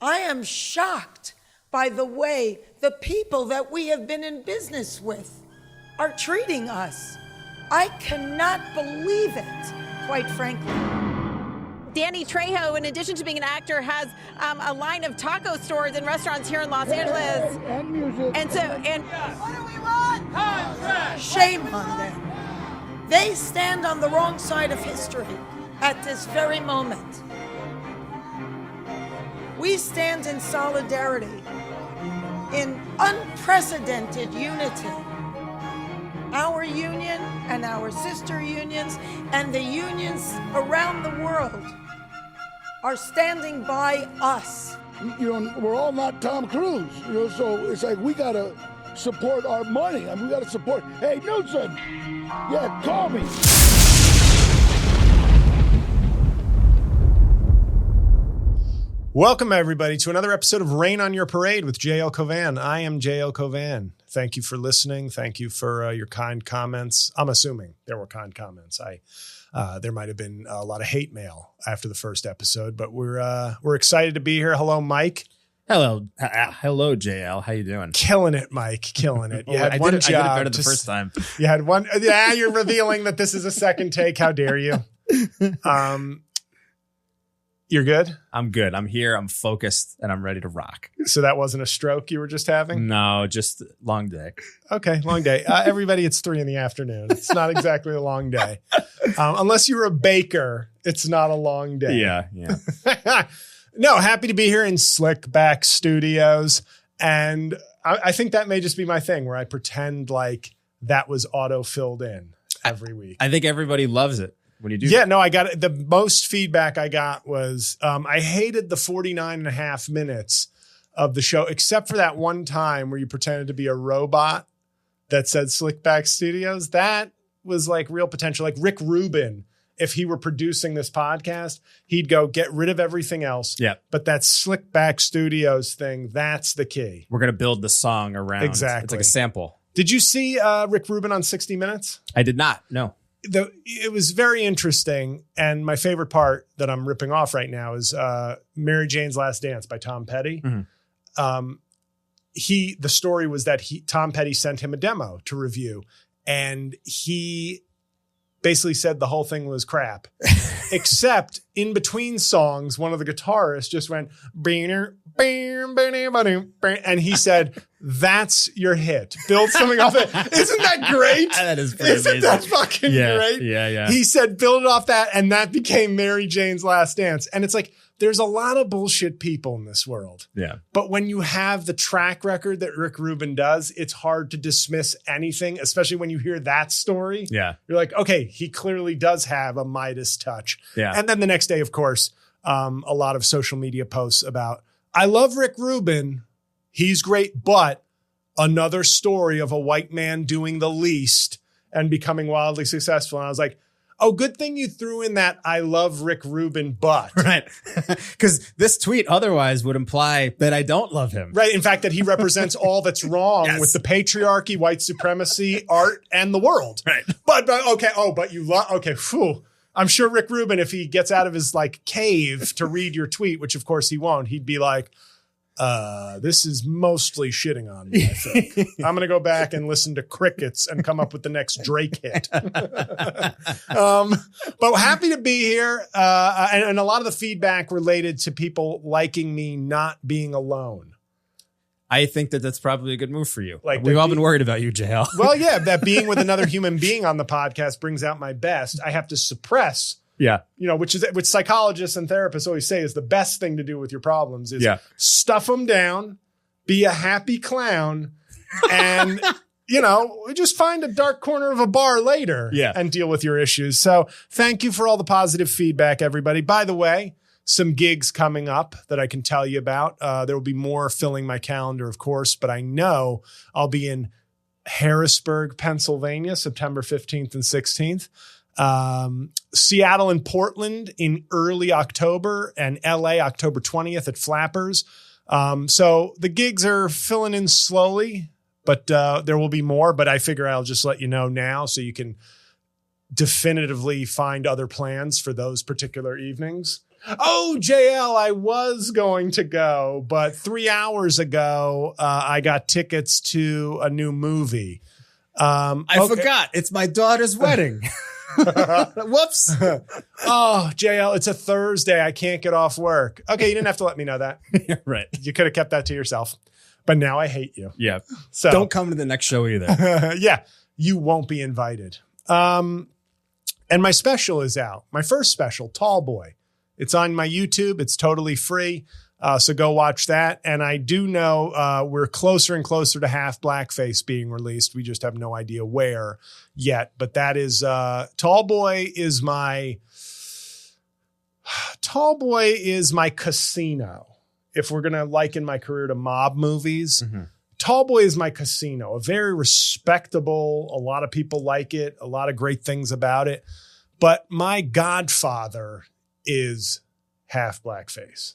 I am shocked by the way the people that we have been in business with are treating us. I cannot believe it, quite frankly. Danny Trejo, in addition to being an actor, has a line of taco stores and restaurants here in Los Angeles. And music. And what do we want? Contract. Shame on them. They stand on the wrong side of history at this very moment. We stand in solidarity, in unprecedented unity. Our union and our sister unions and the unions around the world are standing by us. You know, we're all not Tom Cruise, you know, so it's like we gotta support our money. I mean, we gotta support. Hey, Newsom, yeah, call me. Welcome, everybody, to another episode of Rain on Your Parade with JL Cauvin. I am JL Cauvin. Thank you for listening. Thank you for your kind comments. I'm assuming there were kind comments. There might have been a lot of hate mail after the first episode, but we're excited to be here. Hello, Mike. Hello, JL. How you doing? Killing it, Mike. Killing it. You had I one did it job. better the first time. You had one. Yeah, you're revealing that this is a second take. How dare you? You're good? I'm good. I'm here. I'm focused, and I'm ready to rock. So that wasn't a stroke you were just having? No, just long day. Okay, long day. Everybody, it's 3 p.m. It's not exactly a long day. Unless you're a baker, it's not a long day. Yeah. No, happy to be here in Slickback Studios. And I think that may just be my thing, where I pretend like that was auto-filled in every week. I think everybody loves it when you do Yeah, that. no, I got it. The most feedback I got was I hated the 49 and a half minutes of the show, except for that one time where you pretended to be a robot that said Slickback Studios. That was like real potential. Like Rick Rubin, if he were producing this podcast, he'd go get rid of everything else. Yeah. But that Slickback Studios thing, that's the key. We're going to build the song around. Exactly. It's like a sample. Did you see Rick Rubin on 60 Minutes? I did not. No. It was very interesting, and my favorite part that I'm ripping off right now is Mary Jane's Last Dance by Tom Petty. Mm-hmm. The story was that Tom Petty sent him a demo to review, and he basically said the whole thing was crap, except in between songs, one of the guitarists just went, and he said, "That's your hit. Build something off it." Isn't that great? That is pretty Isn't amazing. that fucking great? Yeah. He said, build it off that, and that became Mary Jane's Last Dance. And it's like, there's a lot of bullshit people in this world. Yeah. But when you have the track record that Rick Rubin does, it's hard to dismiss anything, especially when you hear that story. Yeah. You're like, okay, he clearly does have a Midas touch. Yeah. And then the next day, of course, a lot of social media posts about, I love Rick Rubin. He's great, but another story of a white man doing the least and becoming wildly successful. And I was like, oh, good thing you threw in that I love Rick Rubin, but. Right. Because this tweet otherwise would imply that I don't love him. Right. In fact, that he represents all that's wrong Yes. with the patriarchy, white supremacy, art, and the world. Right. But okay. Oh, but you love, okay. Phew. I'm sure Rick Rubin, if he gets out of his like cave to read your tweet, which of course he won't, he'd be like, this is mostly shitting on me, I think. I'm going to go back and listen to Crickets and come up with the next Drake hit. But happy to be here. And a lot of the feedback related to people liking me not being alone. I think that that's probably a good move for you. Like We've that all been worried about you, JL. Well, yeah, that being with another human being on the podcast brings out my best. I have to suppress, Yeah. which psychologists and therapists always say is the best thing to do with your problems is Yeah. stuff them down, be a happy clown, and, just find a dark corner of a bar later and deal with your issues. So thank you for all the positive feedback, everybody. By the way, some gigs coming up that I can tell you about. There will be more filling my calendar, of course, but I know I'll be in Harrisburg, Pennsylvania, September 15th and 16th. Seattle and Portland in early October, and LA October 20th at Flappers. So the gigs are filling in slowly, but there will be more. But I figure I'll just let you know now so you can definitively find other plans for those particular evenings. Oh, JL, I was going to go, but 3 hours ago, I got tickets to a new movie. I forgot. It's my daughter's wedding. Whoops. Oh, JL, it's a Thursday. I can't get off work. Okay, you didn't have to let me know that. Right. You could have kept that to yourself. But now I hate you. Yeah. So don't come to the next show either. Yeah, you won't be invited. And my special is out. My first special, Tall Boy. It's on my YouTube. It's totally free. So go watch that. And I do know we're closer and closer to Half Blackface being released. We just have no idea where yet. But that is Tall Boy is my casino. If we're going to liken my career to mob movies, Tall Boy is my casino. A very respectable. A lot of people like it. A lot of great things about it. But my Godfather is Half Blackface.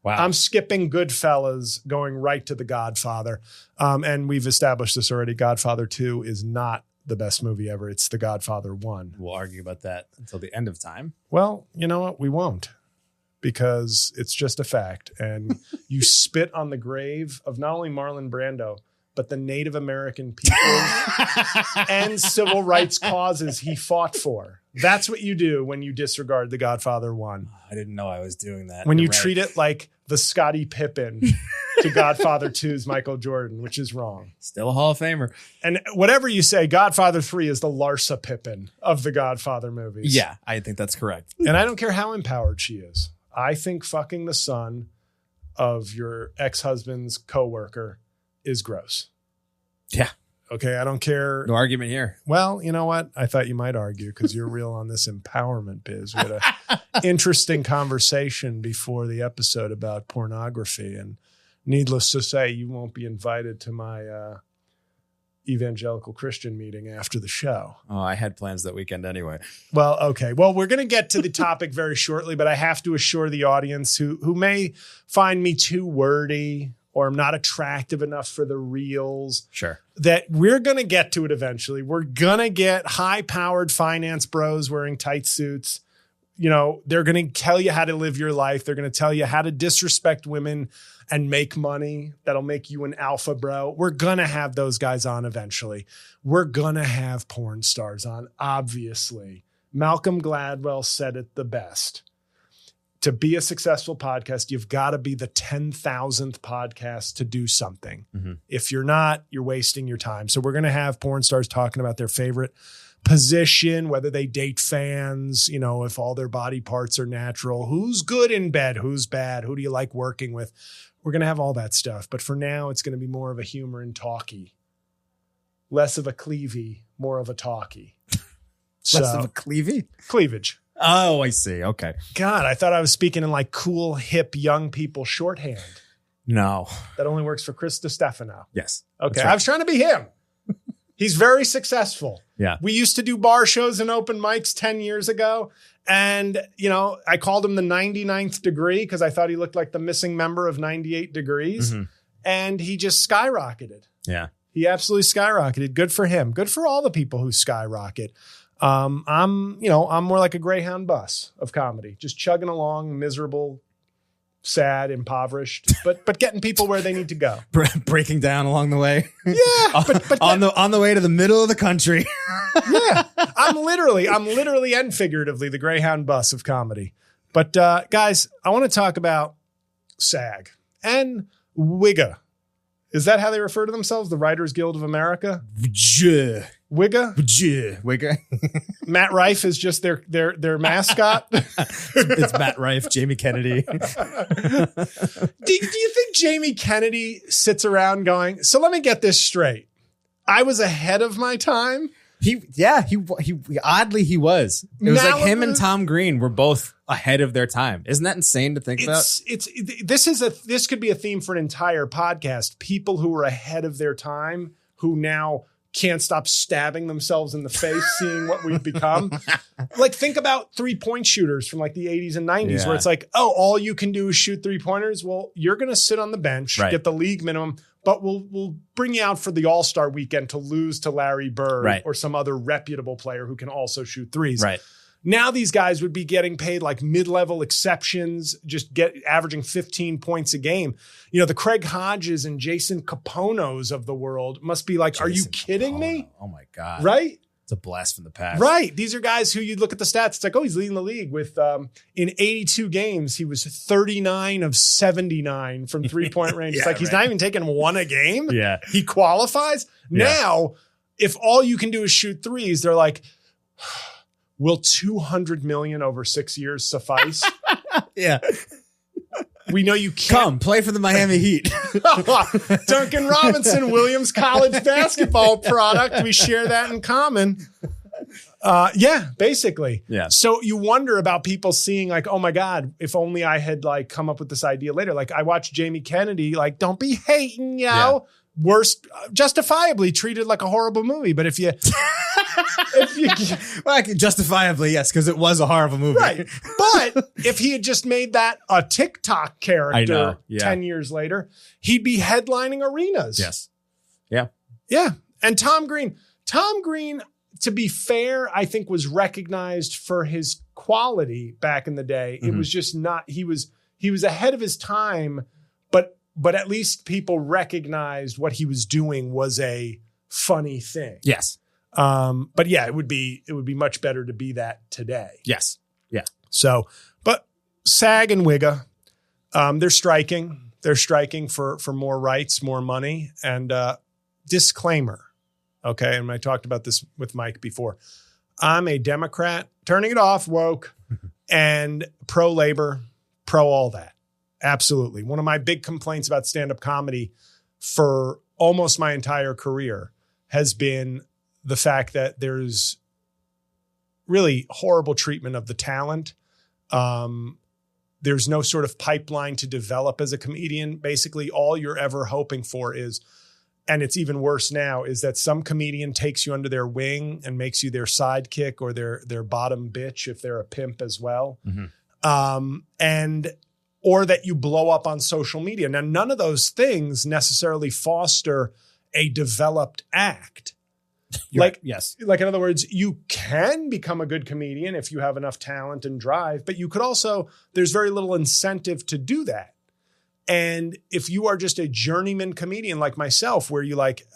Wow. I'm skipping Goodfellas, going right to The Godfather. And we've established this already. Godfather 2 is not the best movie ever. It's The Godfather 1. We'll argue about that until the end of time. Well, you know what? We won't, because it's just a fact. And you spit on the grave of not only Marlon Brando, but the Native American people and civil rights causes he fought for. That's what you do when you disregard The Godfather 1. I didn't know I was doing that. When you treat it like the Scottie Pippen to Godfather 2's Michael Jordan, which is wrong. Still a Hall of Famer. And whatever you say, Godfather 3 is the Larsa Pippen of the Godfather movies. Yeah, I think that's correct. And I don't care how empowered she is. I think fucking the son of your ex-husband's coworker is gross. Yeah. Okay, I don't care. No argument here. Well, you know what? I thought you might argue because you're real on this empowerment biz. We had an interesting conversation before the episode about pornography. And needless to say, you won't be invited to my evangelical Christian meeting after the show. Oh, I had plans that weekend anyway. Well, okay. Well, we're going to get to the topic very shortly, but I have to assure the audience who may find me too wordy or I'm not attractive enough for the reels. Sure. That we're going to get to it eventually. We're going to get high-powered finance bros wearing tight suits. You know, they're going to tell you how to live your life. They're going to tell you how to disrespect women and make money that'll make you an alpha bro. We're going to have those guys on eventually. We're going to have porn stars on, obviously. Malcolm Gladwell said it the best. To be a successful podcast, you've got to be the 10,000th podcast to do something. Mm-hmm. If you're not, you're wasting your time. So we're going to have porn stars talking about their favorite position, whether they date fans, you know, if all their body parts are natural, who's good in bed, who's bad, who do you like working with? We're going to have all that stuff. But for now, it's going to be more of a humor and talkie. Less of a cleavy, more of a talkie. Less of a cleavy? Cleavage. Oh, I see. Okay. God, I thought I was speaking in like cool, hip, young people shorthand. No. That only works for Chris DiStefano. Yes. Okay. Right. I was trying to be him. He's very successful. Yeah. We used to do bar shows and open mics 10 years ago. And, you know, I called him the 99th degree because I thought he looked like the missing member of 98 Degrees. Mm-hmm. And he just skyrocketed. Yeah. He absolutely skyrocketed. Good for him. Good for all the people who skyrocket. I'm more like a Greyhound bus of comedy, just chugging along, miserable, sad, impoverished, but getting people where they need to go. Breaking down along the way. Yeah. but on the way to the middle of the country. Yeah. I'm literally and figuratively the Greyhound bus of comedy. But guys, I want to talk about SAG and WIGA. Is that how they refer to themselves? The Writers Guild of America? WIGA? WIGA. Matt Rife is just their mascot. It's Matt Rife, Jamie Kennedy. Do you think Jamie Kennedy sits around going, so let me get this straight. I was ahead of my time? He oddly he was. It was like him and Tom Green were both ahead of their time. Isn't that insane to think about? This could be a theme for an entire podcast. People who were ahead of their time who now can't stop stabbing themselves in the face seeing what we've become. Like, think about 3-point shooters from like the 80s and 90s where it's like, oh, all you can do is shoot 3-pointers. Well, you're going to sit on the bench, get the league minimum, but we'll bring you out for the All-Star weekend to lose to Larry Bird or some other reputable player who can also shoot threes. Right. Now these guys would be getting paid like mid-level exceptions, just averaging 15 points a game. You know, the Craig Hodges and Jason Caponos of the world must be like, are you kidding me? Oh my God. Right? It's a blast from the past. Right. These are guys who you'd look at the stats. It's like, oh, he's leading the league with, in 82 games, he was 39 of 79 from 3-point range. It's like, he's not even taking one a game. Yeah. He qualifies. Yeah. Now, if all you can do is shoot threes, they're like, will 200 million over 6 years suffice? Yeah. We know you can't. Come play for the Miami Heat. Duncan Robinson, Williams College basketball product. We share that in common. Yeah, basically. Yeah. So you wonder about people seeing like, oh my God, if only I had like come up with this idea later. Like I watched Jamie Kennedy, like, don't be hating, yo. Yeah. Worst, justifiably treated like a horrible movie. But if you, well, justifiably, yes, because it was a horrible movie. Right. But if he had just made that a TikTok character 10 years later, he'd be headlining arenas. Yes. Yeah. Yeah. And Tom Green, to be fair, I think was recognized for his quality back in the day. It was just not, he was ahead of his time, but at least people recognized what he was doing was a funny thing. Yes. But yeah, it would be much better to be that today. Yes. Yeah. So, but SAG and WIGA, they're striking. They're striking for more rights, more money, and disclaimer. Okay. And I talked about this with Mike before. I'm a Democrat, turning it off, woke, and pro-labor, pro all that. Absolutely. One of my big complaints about stand-up comedy for almost my entire career has been the fact that there's really horrible treatment of the talent. There's no sort of pipeline to develop as a comedian. Basically, all you're ever hoping for is, and it's even worse now, is that some comedian takes you under their wing and makes you their sidekick or their bottom bitch if they're a pimp as well. Or that you blow up on social media. Now, none of those things necessarily foster a developed act. Yes. Like, in other words, you can become a good comedian if you have enough talent and drive, but you could also, there's very little incentive to do that. And if you are just a journeyman comedian like myself, where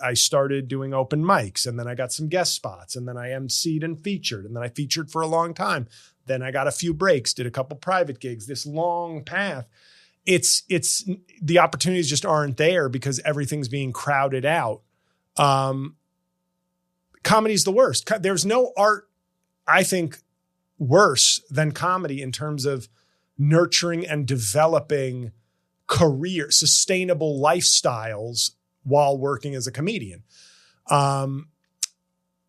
I started doing open mics and then I got some guest spots and then I emceed and featured and then I featured for a long time. Then I got a few breaks, did a couple private gigs, this long path. It's the opportunities just aren't there because everything's being crowded out. Comedy's the worst. There's no art, I think, worse than comedy in terms of nurturing and developing sustainable lifestyles while working as a comedian.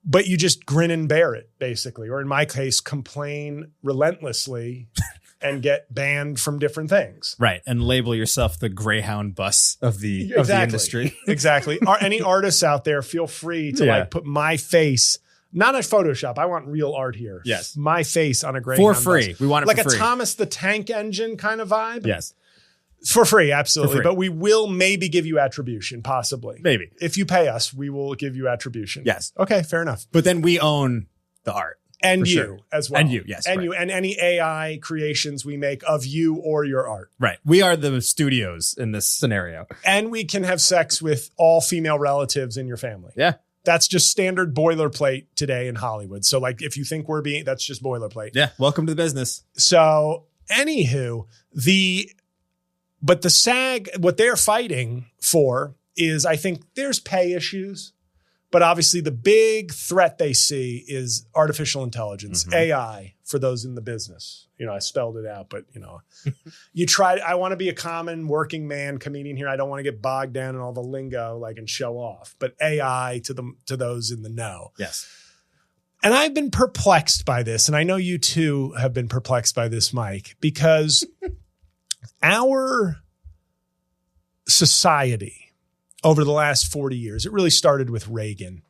But you just grin and bear it, basically. Or in my case, complain relentlessly and get banned from different things. Right. And label yourself the Greyhound bus of the industry. Exactly. Any artists out there, feel free to put my face, not at Photoshop. I want real art here. Yes. My face on a Greyhound for free. bus. We want it like for free. Like a Thomas the Tank Engine kind of vibe. Yes. For free, absolutely. For free. But we will maybe give you attribution, possibly. Maybe. If you pay us, we will give you attribution. Yes. Okay, fair enough. But then we own the art. And you as well. And you, yes. And you, and any AI creations we make of you or your art. Right. We are the studios in this scenario. And we can have sex with all female relatives in your family. Yeah. That's just standard boilerplate today in Hollywood. So like if you think that's just boilerplate. Yeah. Welcome to the business. So anywho, but the SAG, what they're fighting for is, I think there's pay issues, but obviously the big threat they see is artificial intelligence, AI, for those in the business. I spelled it out, but I want to be a common working man comedian here. I don't want to get bogged down in all the lingo, and show off, but AI to those in the know. Yes. And I've been perplexed by this. And I know you too have been perplexed by this, Mike, because our society over the last 40 years, it really started with Reagan,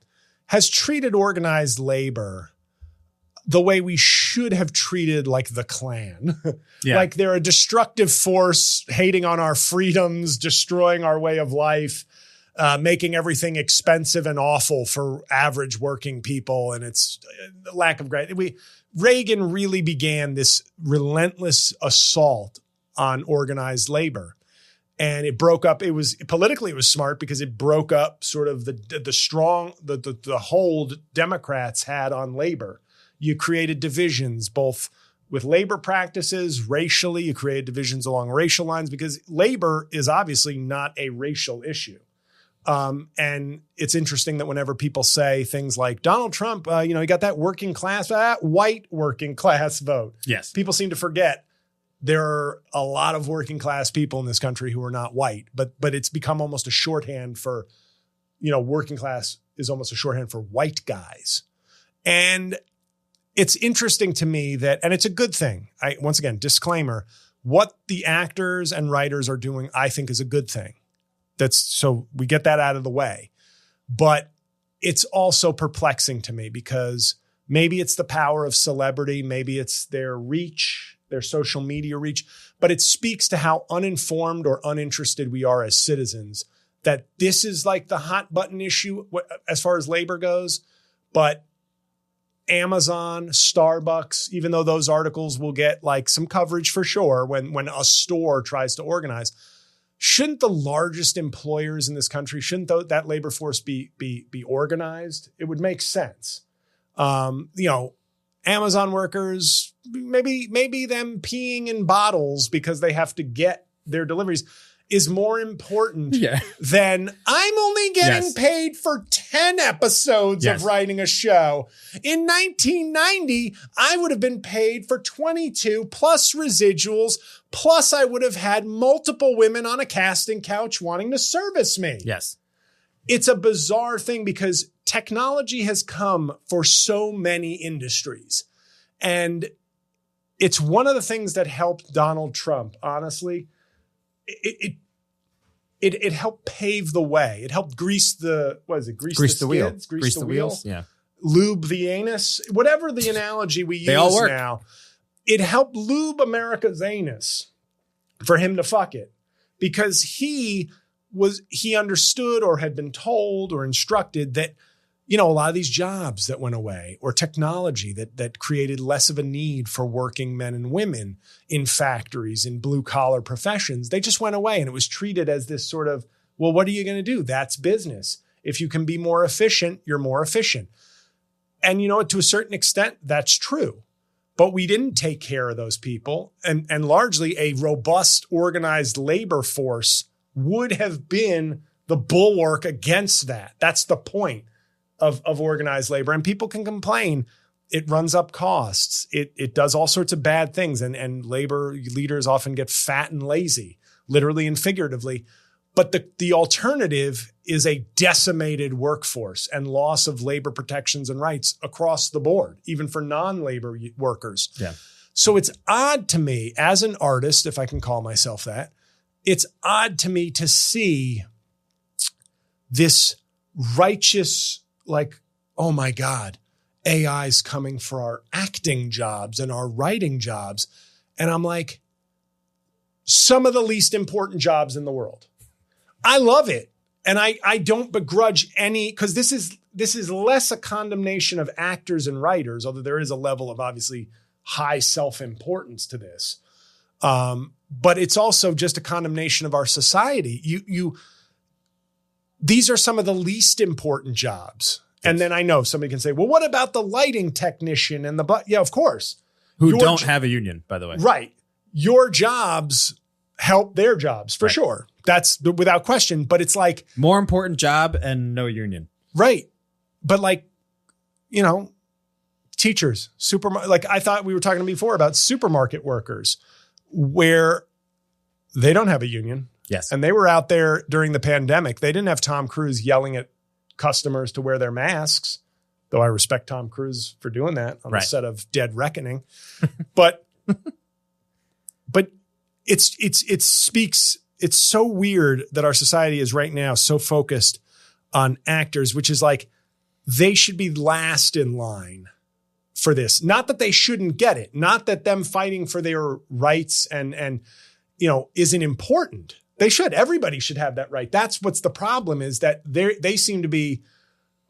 has treated organized labor the way we should have treated the Klan. Yeah. Like they're a destructive force, hating on our freedoms, destroying our way of life, making everything expensive and awful for average working people. And it's lack of Reagan really began this relentless assault on organized labor. And it broke up. It was politically, it was smart because it broke up sort of the hold Democrats had on labor. You created divisions, both with labor practices, racially. You created divisions along racial lines because labor is obviously not a racial issue. And it's interesting that whenever people say things like Donald Trump, he got that working class, white working class vote. Yes. People seem to forget there are a lot of working class people in this country who are not white, but it's become almost a shorthand for, working class is almost a shorthand for white guys. And it's interesting to me that, and it's a good thing. Once again, disclaimer, what the actors and writers are doing, I think is a good thing. So we get that out of the way. But it's also perplexing to me because maybe it's the power of celebrity. Maybe it's their reach, their social media reach, but it speaks to how uninformed or uninterested we are as citizens, that this is like the hot button issue as far as labor goes. But Amazon, Starbucks, even though those articles will get like some coverage for sure when a store tries to organize, shouldn't the largest employers in this country, shouldn't that labor force be organized? It would make sense. Amazon workers, maybe them peeing in bottles because they have to get their deliveries is more important than I'm only getting paid for 10 episodes of writing a show. In 1990, I would have been paid for 22 plus residuals, plus I would have had multiple women on a casting couch wanting to service me. Yes. It's a bizarre thing because technology has come for so many industries. And it's one of the things that helped Donald Trump, honestly. It helped pave the way. It helped grease the wheel. Grease the wheels. Yeah. Lube the anus. Whatever the analogy we use all work. now. It helped lube America's anus for him to fuck it. Because he understood or had been told or instructed that, a lot of these jobs that went away or technology that created less of a need for working men and women in factories, in blue collar professions, they just went away. And it was treated as this sort of, well, what are you going to do? That's business. If you can be more efficient, you're more efficient. And to a certain extent, that's true. But we didn't take care of those people. And largely a robust, organized labor force would have been the bulwark against that. That's the point of organized labor. And people can complain. It runs up costs. It does all sorts of bad things. And labor leaders often get fat and lazy, literally and figuratively. But the alternative is a decimated workforce and loss of labor protections and rights across the board, even for non-labor workers. Yeah. So it's odd to me as an artist, if I can call myself that, it's odd to me to see this righteous, like, oh my God, AI's coming for our acting jobs and our writing jobs. And I'm like, some of the least important jobs in the world. I love it. And I don't begrudge any, because this is less a condemnation of actors and writers, although there is a level of obviously high self-importance to this. But it's also just a condemnation of our society. These are some of the least important jobs. Yes. And then I know somebody can say, well, what about the lighting technician and yeah, of course. Who don't have a union, by the way. Right. Your jobs help their jobs for sure. That's without question. But it's like more important job and no union. Right. But like, teachers, like I thought we were talking before about supermarket workers where they don't have a union. Yes. And they were out there during the pandemic. They didn't have Tom Cruise yelling at customers to wear their masks, though I respect Tom Cruise for doing that on the set of Dead Reckoning. But it speaks, it's so weird that our society is right now so focused on actors, which is like they should be last in line for this. Not that they shouldn't get it, not that them fighting for their rights and isn't important. They should. Everybody should have that right. That's what's the problem is that they seem to be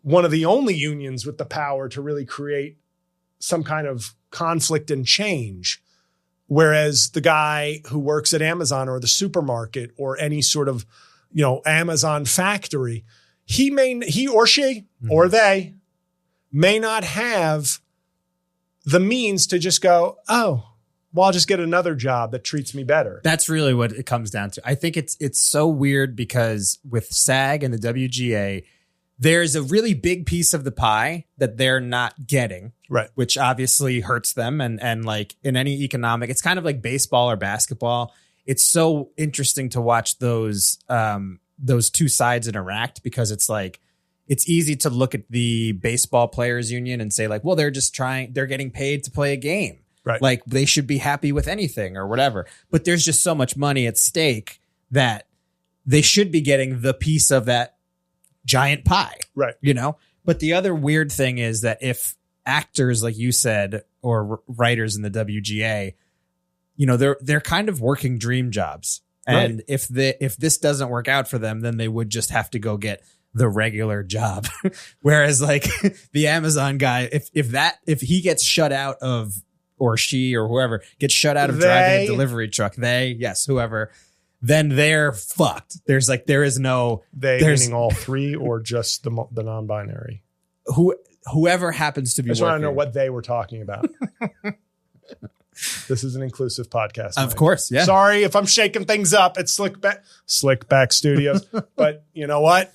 one of the only unions with the power to really create some kind of conflict and change. Whereas the guy who works at Amazon or the supermarket or any sort of, Amazon factory, he or she or they may not have the means to just go, oh, well, I'll just get another job that treats me better. That's really what it comes down to. I think it's so weird because with SAG and the WGA, there's a really big piece of the pie that they're not getting, right? Which obviously hurts them. And like in any economic, it's kind of like baseball or basketball. It's so interesting to watch those two sides interact because it's like, it's easy to look at the baseball players union and say like, well, they're getting paid to play a game. Right. Like they should be happy with anything or whatever. But there's just so much money at stake that they should be getting the piece of that giant pie. Right. But the other weird thing is that if actors, like you said, or writers in the WGA, they're kind of working dream jobs. And if this doesn't work out for them, then they would just have to go get the regular job. Whereas like the Amazon guy, if he gets shut out of, or she or whoever gets shut out of driving a delivery truck, whoever, then they're fucked. There is no meaning all three or just the non-binary. Whoever happens to be. I just want to know what they were talking about. This is an inclusive podcast. Of course, yeah. Sorry if I'm shaking things up. It's Slickback Studios, but you know what?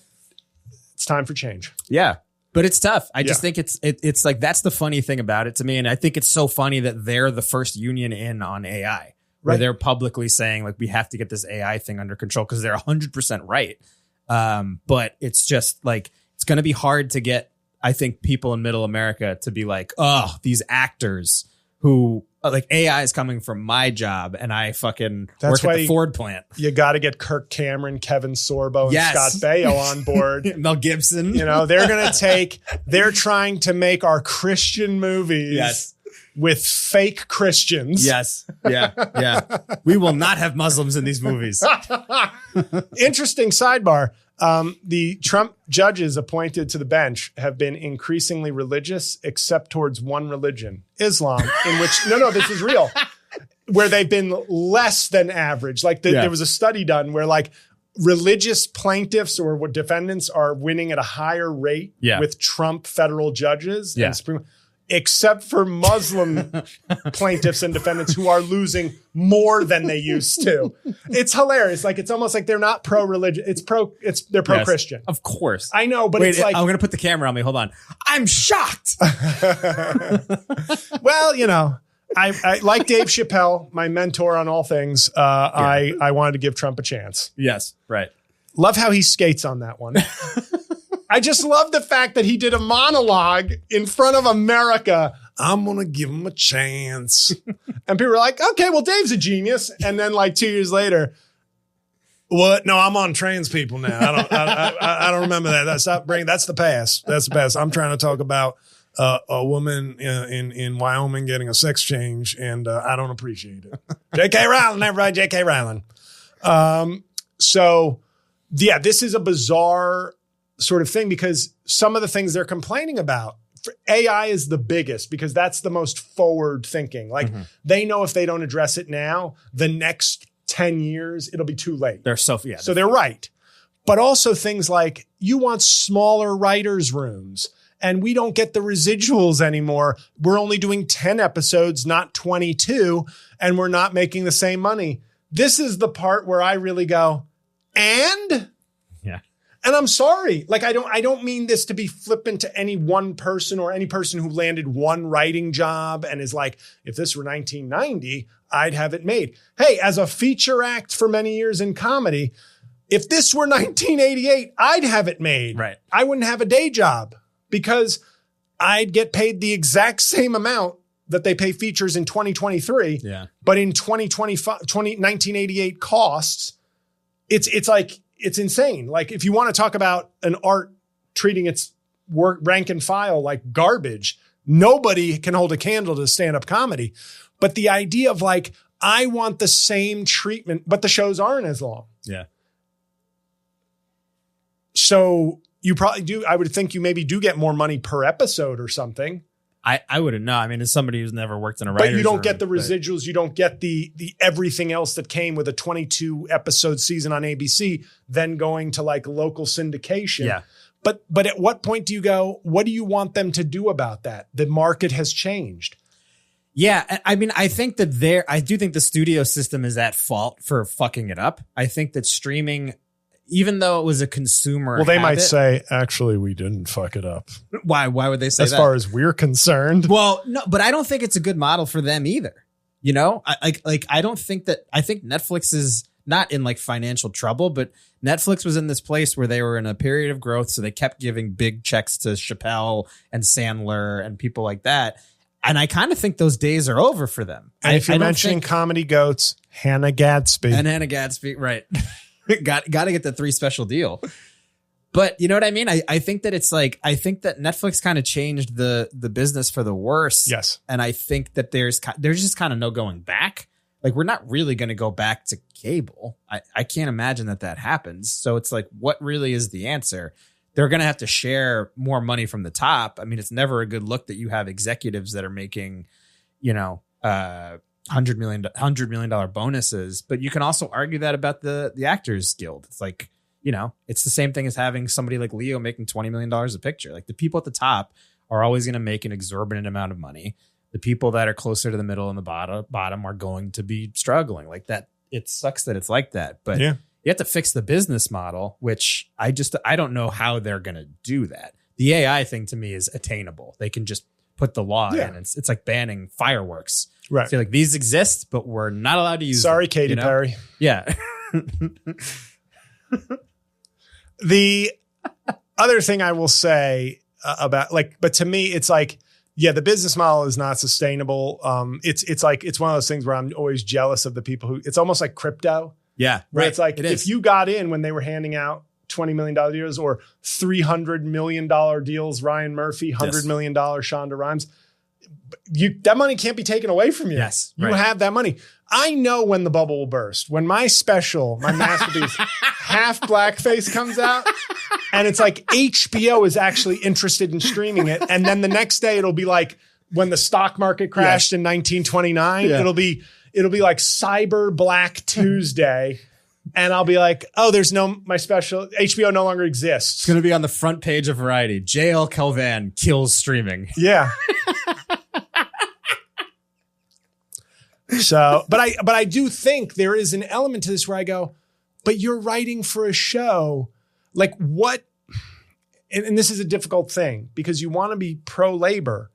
It's time for change. Yeah. But it's tough. I just think it's like, that's the funny thing about it to me. And I think it's so funny that they're the first union in on AI, where they're publicly saying like, we have to get this AI thing under control because they're 100% right. But it's just like, it's going to be hard to get, I think, people in middle America to be like, oh, these actors who like AI is coming from my job and I fucking work at the Ford plant. You got to get Kirk Cameron, Kevin Sorbo, and Scott Baio on board. Mel Gibson. They're trying to make our Christian movies with fake Christians. Yes. Yeah. We will not have Muslims in these movies. Interesting sidebar. The Trump judges appointed to the bench have been increasingly religious, except towards one religion, Islam, in which, this is real, where they've been less than average. Like there was a study done where like religious plaintiffs or defendants are winning at a higher rate with Trump federal judges and Supreme, except for Muslim plaintiffs and defendants who are losing more than they used to. It's hilarious. Like, it's almost like they're not pro-religion. They're pro-Christian. Yes, of course. I know, but it's like, I'm going to put the camera on me. Hold on. I'm shocked. Well, I like Dave Chappelle, my mentor on all things. I wanted to give Trump a chance. Yes. Right. Love how he skates on that one. I just love the fact that he did a monologue in front of America. I'm going to give him a chance. And people were like, okay, well, Dave's a genius. And then like 2 years later, what? No, I'm on trans people now. I don't remember that. That's the past. That's the past. I'm trying to talk about a woman in Wyoming getting a sex change, and I don't appreciate it. J.K. Rowling, everybody, J.K. Rowling. This is a bizarre sort of thing because some of the things they're complaining about, AI is the biggest because that's the most forward thinking. Like they know if they don't address it now, the next 10 years, it'll be too late. So they're right. But also things like you want smaller writers' rooms and we don't get the residuals anymore. We're only doing 10 episodes, not 22, and we're not making the same money. This is the part where I really go, and I'm sorry. Like, I don't mean this to be flippant to any one person or any person who landed one writing job and is like, if this were 1990, I'd have it made. Hey, as a feature act for many years in comedy, if this were 1988, I'd have it made. Right. I wouldn't have a day job because I'd get paid the exact same amount that they pay features in 2023. Yeah. But in 1988 costs, it's like, it's insane. Like, if you want to talk about an art treating its work rank and file like garbage, nobody can hold a candle to stand-up comedy. But the idea of like, I want the same treatment, but the shows aren't as long. Yeah. So you probably do. I would think you maybe do get more money per episode or something. I wouldn't know. I mean, as somebody who's never worked in a But writer's you don't room, get the residuals. You don't get the everything else that came with a 22 episode season on ABC, then going to like local syndication. Yeah. But at what point do you go, what do you want them to do about that? The market has changed. Yeah, I mean, I think that I do think the studio system is at fault for fucking it up. I think that streaming, even though it was a consumer, well, they might say, actually, we didn't fuck it up. Why would they say that? As far as we're concerned. Well, no, but I don't think it's a good model for them either. You know, I don't think that. I think Netflix is not in like financial trouble, but Netflix was in this place where they were in a period of growth, so they kept giving big checks to Chappelle and Sandler and people like that. And I kind of think those days are over for them. And if you're mentioning comedy goats, Hannah Gadsby. And Hannah Gadsby, right. got to get the 3 special deal. But you know what I mean? I think that it's like, I think that Netflix kind of changed the business for the worse. Yes. And I think that there's just kind of no going back. Like, we're not really going to go back to cable. I can't imagine that happens. So it's like, what really is the answer? They're going to have to share more money from the top. I mean, it's never a good look that you have executives that are making, you know, $100 million bonuses. But you can also argue that about the Actors Guild. It's like, you know, it's the same thing as having somebody like Leo making $20 million a picture. Like, the people at the top are always going to make an exorbitant amount of money. The people that are closer to the middle and the bottom are going to be struggling like that. It sucks that it's like that, but yeah. You have to fix the business model, which I don't know how they're going to do that. The AI thing to me is attainable. They can just put the law in. It's like banning fireworks. Right. So like, these exist, but we're not allowed to use Sorry, them, Katy Perry. Yeah. The other thing I will say about but to me, it's like, yeah, the business model is not sustainable. It's like, it's one of those things where I'm always jealous of the people who, it's almost like crypto. Yeah. Where it's like, if you got in when they were handing out $20 million deals or $300 million deals, Ryan Murphy, $100 million Shonda Rhimes, that money can't be taken away from you. Yes. You have that money. I know when the bubble will burst. When my masterpiece, Half Blackface comes out, and it's like HBO is actually interested in streaming it. And then the next day it'll be like when the stock market crashed in 1929, it'll be like Cyber Black Tuesday. And I'll be like, oh, my special HBO no longer exists. It's going to be on the front page of Variety. JL Cauvin kills streaming. Yeah. So, but I do think there is an element to this where I go, but you're writing for a show. Like what? And this is a difficult thing because you want to be pro-labor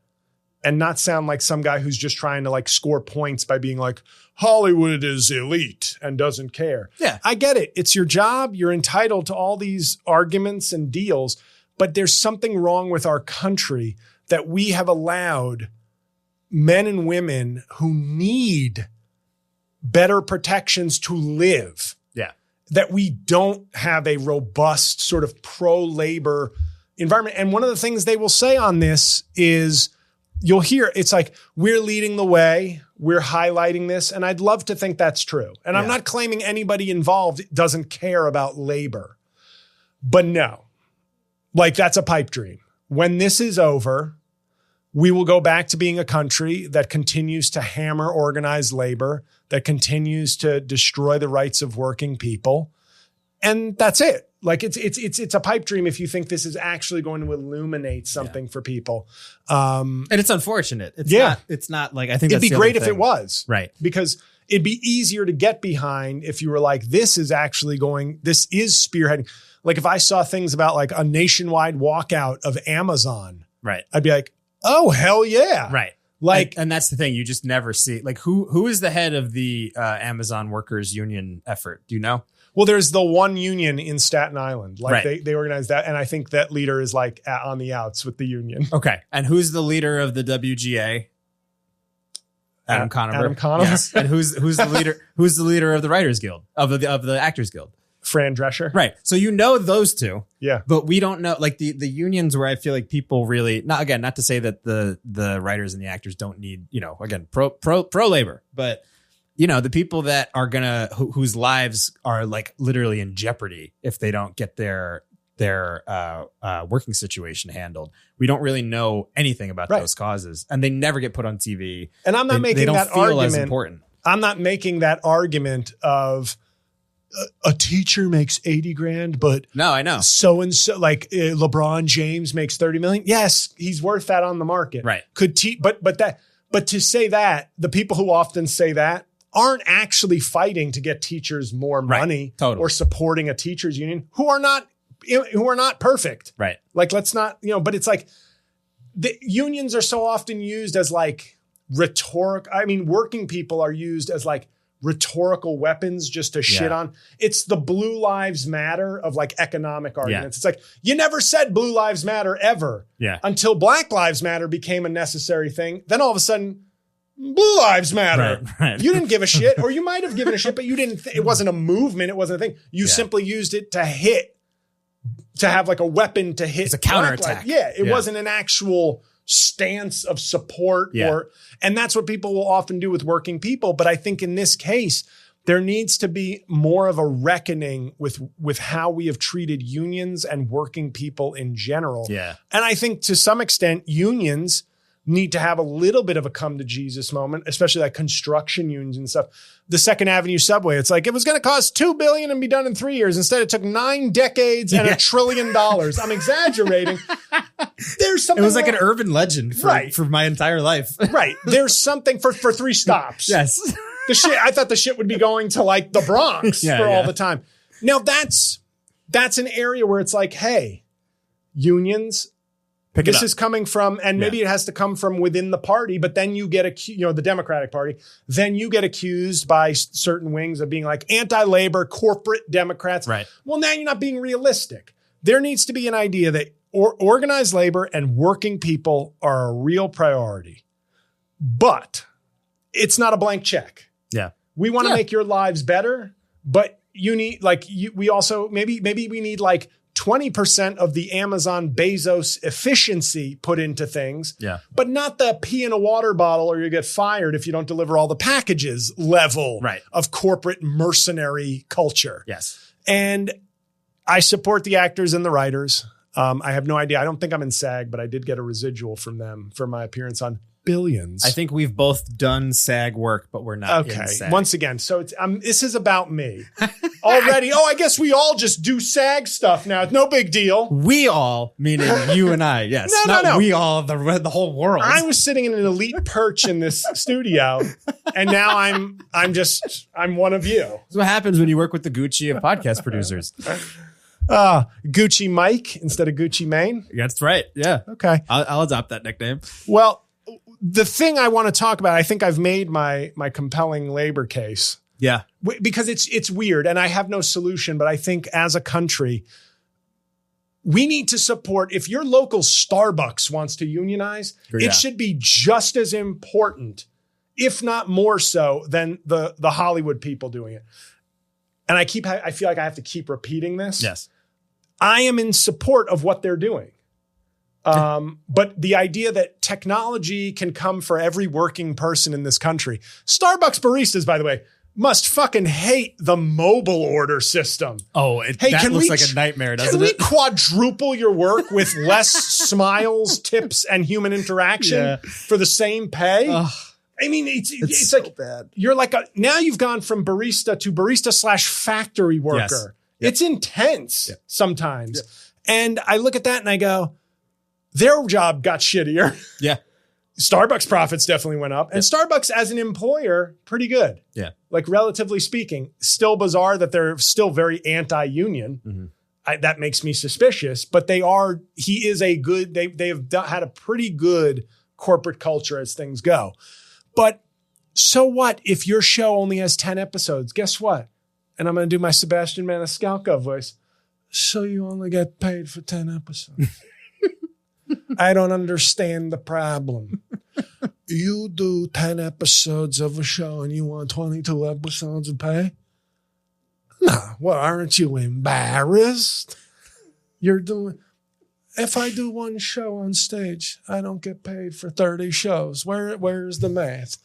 and not sound like some guy who's just trying to like score points by being like, Hollywood is elite and doesn't care. Yeah. I get it. It's your job. You're entitled to all these arguments and deals, but there's something wrong with our country that we have allowed men and women who need better protections to live. Yeah. That we don't have a robust sort of pro-labor environment. And one of the things they will say on this is, you'll hear, it's like, we're leading the way, we're highlighting this. And I'd love to think that's true. And I'm not claiming anybody involved doesn't care about labor. But no, like that's a pipe dream. When this is over, we will go back to being a country that continues to hammer organized labor, that continues to destroy the rights of working people. And that's it. Like it's a pipe dream if you think this is actually going to illuminate something for people. And it's unfortunate. It's not like, I think it'd be great if it was. Right. Because it'd be easier to get behind if you were like, this is spearheading. Like if I saw things about like a nationwide walkout of Amazon, right, I'd be like, oh, hell yeah. Right. Like, and that's the thing. You just never see, like, who is the head of the Amazon workers union effort? Do you know? Well, there's the one union in Staten Island. Like right. they organize that. And I think that leader is like on the outs with the union. Okay. And who's the leader of the WGA? Adam Conover. Adam Conover. Yes. And who's the leader? Who's the leader of the Writers Guild, of the Actors Guild? Fran Drescher. Right. So you know those two. Yeah. But we don't know, like the unions where I feel like people really, not to say that the writers and the actors don't need, again, pro labor, but the people that are whose lives are like literally in jeopardy if they don't get their their working situation handled. We don't really know anything about those causes, and they never get put on TV. And I'm not making they don't that feel argument. as important. I'm not making that argument of a teacher makes 80 grand, but no, I know. So and so, like LeBron James makes 30 million. Yes, he's worth that on the market. Right. But to say that, the people who often say that aren't actually fighting to get teachers more money or supporting a teachers union who are not perfect. Right. Like, let's not, but it's like the unions are so often used as like rhetoric. I mean, working people are used as like rhetorical weapons just to shit on. It's the Blue Lives Matter of like economic arguments. It's like, you never said Blue Lives Matter ever until Black Lives Matter became a necessary thing. Then all of a sudden, Blue Lives Matter. Right. You didn't give a shit, or you might have given a shit, but you didn't. It wasn't a movement. It wasn't a thing. You simply used it to hit, to have like a weapon to hit. It's a counterattack. It wasn't an actual stance of support and that's what people will often do with working people. But I think in this case, there needs to be more of a reckoning with how we have treated unions and working people in general. Yeah. And I think to some extent, unions need to have a little bit of a come to Jesus moment, especially like construction unions and stuff. The Second Avenue subway, it's like, it was going to cost $2 billion and be done in 3 years. Instead, it took 9 decades and $1 trillion. I'm exaggerating. There's something. It was like an urban legend for my entire life. Right. There's something for 3 stops. Yes. I thought the shit would be going to like the Bronx all the time. Now that's an area where it's like, hey, unions, this is coming from, and maybe it has to come from within the party, but then you get the Democratic Party, then you get accused by certain wings of being like anti-labor, corporate Democrats. Right. Well, now you're not being realistic. There needs to be an idea that organized labor and working people are a real priority, but it's not a blank check. Yeah. We want to make your lives better, but you need we also maybe we need like 20% of the Amazon Bezos efficiency put into things, but not the pee in a water bottle or you get fired if you don't deliver all the packages level of corporate mercenary culture. Yes. And I support the actors and the writers. I have no idea. I don't think I'm in SAG, but I did get a residual from them for my appearance on Billions. I think we've both done SAG work, but we're not in SAG. Once again, so it's this is about me already. Oh, I guess we all just do SAG stuff now. It's no big deal. We all, meaning you and I. Yes. No. We all, the whole world. I was sitting in an elite perch in this studio, and now I'm one of you. That's what happens when you work with the Gucci of podcast producers. Gucci Mike instead of Gucci Mane. That's right. Yeah. Okay. I'll adopt that nickname. Well, the thing I want to talk about, I think I've made my compelling labor case. Yeah. Because it's weird and I have no solution, but I think as a country, we need to support, if your local Starbucks wants to unionize, it should be just as important, if not more so, than the Hollywood people doing it. And I feel like I have to keep repeating this. Yes. I am in support of what they're doing. But the idea that technology can come for every working person in this country. Starbucks baristas, by the way, must fucking hate the mobile order system. Oh, that looks like a nightmare, doesn't it? Can we quadruple your work with less smiles, tips, and human interaction for the same pay? I mean, it's so like bad. You're like now you've gone from barista to barista/factory worker. Yes. Yep. It's intense sometimes. Yep. And I look at that and I go, their job got shittier. Yeah. Starbucks profits definitely went up. And Starbucks as an employer, pretty good. Yeah. Like relatively speaking, still bizarre that they're still very anti-union. Mm-hmm. That makes me suspicious, but they've had a pretty good corporate culture as things go. But so what if your show only has 10 episodes? Guess what? And I'm going to do my Sebastian Maniscalco voice. So you only get paid for 10 episodes. I don't understand the problem. You do 10 episodes of a show and you want 22 episodes of pay? No. Well, aren't you embarrassed? If I do one show on stage, I don't get paid for 30 shows. Where's the math?